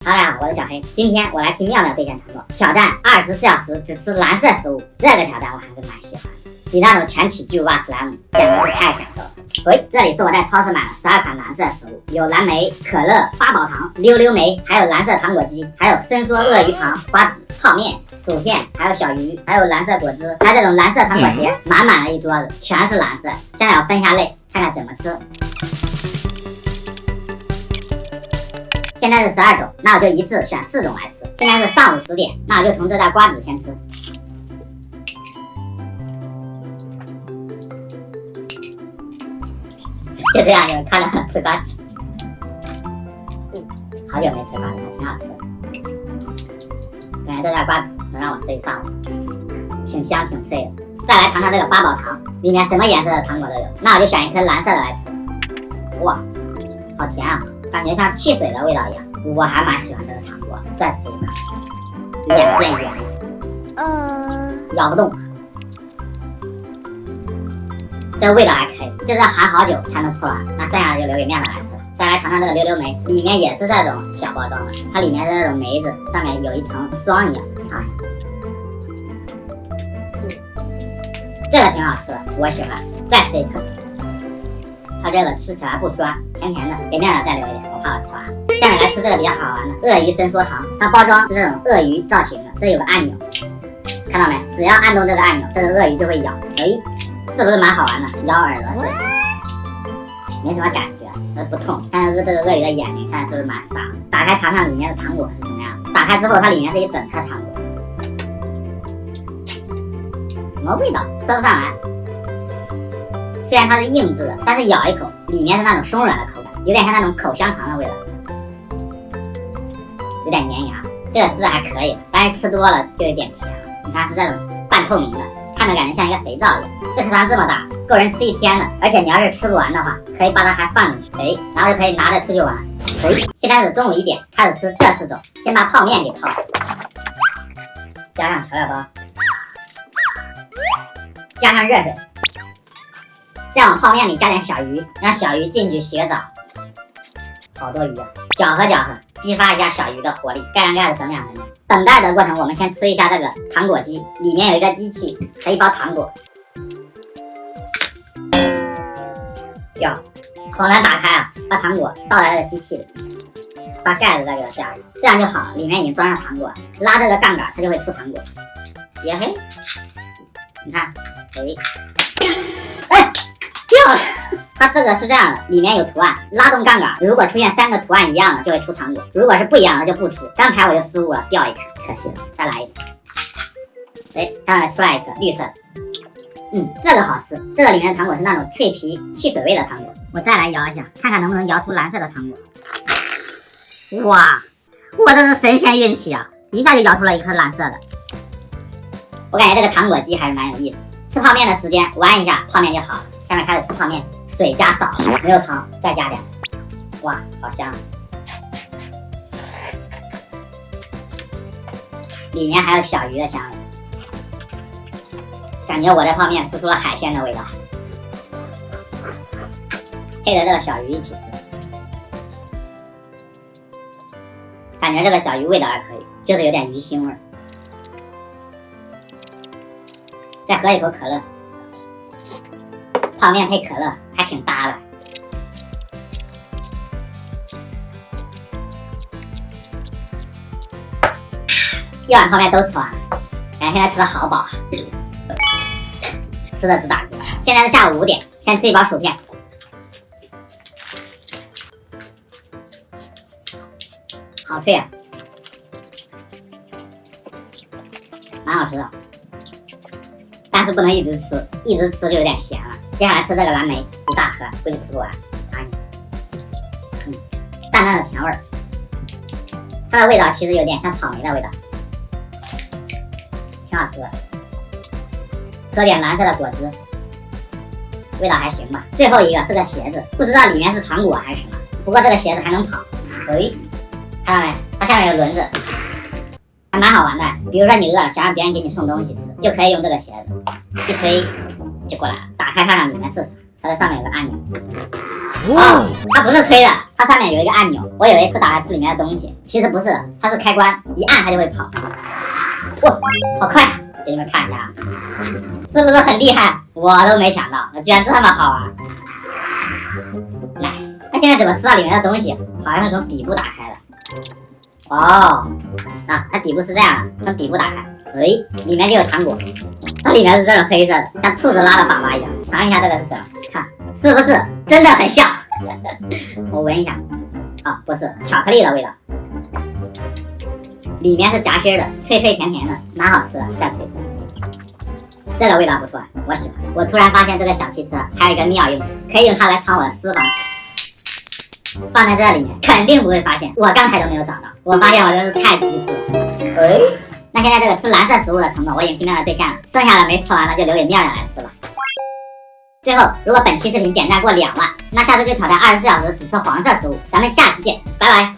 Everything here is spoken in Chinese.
大家好，我是小黑，今天我来替妙妙兑现承诺，挑战24小时只吃蓝色食物。这个挑战我还是蛮喜欢的，比那种全体巨无霸史莱姆简直是太享受了。这里是我在超市买了12款蓝色食物，有蓝莓、可乐、八宝糖、溜溜梅，还有蓝色糖果机，还有伸缩鳄鱼糖、瓜子、泡面、薯片，还有小鱼，还有蓝色果汁，还有这种蓝色糖果鞋，满满的一桌子，全是蓝色。现在我分下类，看看怎么吃。现在是12种，那我就一次选4种来吃。现在是上午10点，那我就从这袋瓜子先吃。就这样就看着吃瓜子，好久没吃瓜子，还挺好吃的。感觉这袋瓜子能让我吃一上午，挺香挺脆的。再来尝尝这个八宝糖，里面什么颜色的糖果都有，那我就选一颗蓝色的来吃。哇，好甜啊！感觉像汽水的味道一样，我还蛮喜欢这个糖果。再吃一个，脸变圆了，咬不动。这个味道还可以，就是要含好久才能吃完。那剩下的就留给面面来吃。再来尝尝这个溜溜梅，里面也是这种小包装的，它里面是那种梅子，上面有一层霜一样。尝一下，这个挺好吃的，我喜欢。再吃一颗。它这个吃起来不酸，甜甜的，给面面再留一点，我怕我吃完。下面来吃这个比较好玩的鳄鱼伸缩糖，它包装是这种鳄鱼造型的，这有个按钮，看到没？只要按动这个按钮，这个鳄鱼就会咬。是不是蛮好玩的？咬耳朵似的，没什么感觉，不痛。但是这个鳄鱼的眼睛看是不是蛮傻？打开尝尝里面的糖果是什么样的。打开之后，它里面是一整颗糖果，什么味道说不上来。虽然它是硬质的，但是咬一口，里面是那种松软的口感，有点像那种口香糖的味道，有点粘牙。这个吃还可以，但是吃多了就有点甜了。你看是这种半透明的，看着感觉像一个肥皂一样。这颗糖这么大，够人吃1天的。而且你要是吃不完的话，可以把它还放进去，然后就可以拿着出去玩。现在是中午1点，开始吃这4种。先把泡面给泡，加上调料包，加上热水，再往泡面里加点小鱼，让小鱼进去洗个澡。好多鱼啊！搅和搅和，激发一下小鱼的活力。盖上盖子等2分钟。等待的过程，我们先吃一下这个糖果机，里面有一个机器和一包糖果。哟，好难打开啊！把糖果倒在这个机器里，把盖子再给它加上，这样就好了。里面已经装上糖果，拉这个杠杆，它就会出糖果。耶嘿，你看，掉了。它这个是这样的，里面有图案，拉动杠杆，如果出现3个图案一样的，就会出糖果；如果是不一样的，就不出。刚才我就失误了，掉一颗，可惜了。再来一次。刚才出来一颗绿色的。这个好吃，这个里面的糖果是那种脆皮汽水味的糖果。我再来摇一下，看看能不能摇出蓝色的糖果。哇，我这是神仙运气啊！一下就摇出了一颗蓝色的。我感觉这个糖果机还是蛮有意思。吃泡面的时间玩一下，泡面就好了。下面开始吃泡面，水加少了，没有糖，再加点水。哇，好香！里面还有小鱼的香味。感觉我的泡面吃出了海鲜的味道，配着这个小鱼一起吃，感觉这个小鱼味道还可以，就是有点鱼腥味。再喝一口可乐，泡面配可乐还挺搭的。一碗泡面都吃完了，感觉现在吃的好饱。吃的直打嗝。现在是下午5点，先吃一包薯片，好脆啊，蛮好吃的，但是不能一直吃，一直吃就有点咸了。接下来吃这个蓝莓，一大盒，估计吃不完，尝一下。淡淡的甜味儿，它的味道其实有点像草莓的味道，挺好吃的。喝点蓝色的果汁，味道还行吧。最后一个是个鞋子，不知道里面是糖果还是什么，不过这个鞋子还能跑。看到没？它下面有轮子，还蛮好玩的。比如说你饿了，想让别人给你送东西吃，就可以用这个鞋子，一推就过来了。打开看看里面是啥，它这上面有个按钮。哦，它不是推的，它上面有一个按钮，我以为是打开吃里面的东西，其实不是，它是开关，一按它就会跑。哇，好快啊！给你们看一下啊，是不是很厉害？我都没想到，居然这么好玩。nice。那现在怎么吃到里面的东西？好像是从底部打开的。哦，啊，它底部是这样的，从底部打开，哎，里面就有糖果，它里面是这种黑色的，像兔子拉的粑粑一样。尝一下这个是什么？看是不是真的很像？我闻一下，啊，不是，巧克力的味道，里面是夹心的，脆脆甜甜的，蛮好吃的，再吃一口。这个味道不错，我喜欢。我突然发现这个小汽车还有一个妙用，可以用它来藏我的私房钱，放在这里面肯定不会发现，我刚才都没有找到。我发现我真是太机智了。哎，那现在这个吃蓝色食物的承诺我已经拼命的兑现了，剩下的没吃完的就留给妙妙来吃了。最后，如果本期视频点赞过2万，那下次就挑战24小时只吃黄色食物。咱们下期见，拜拜。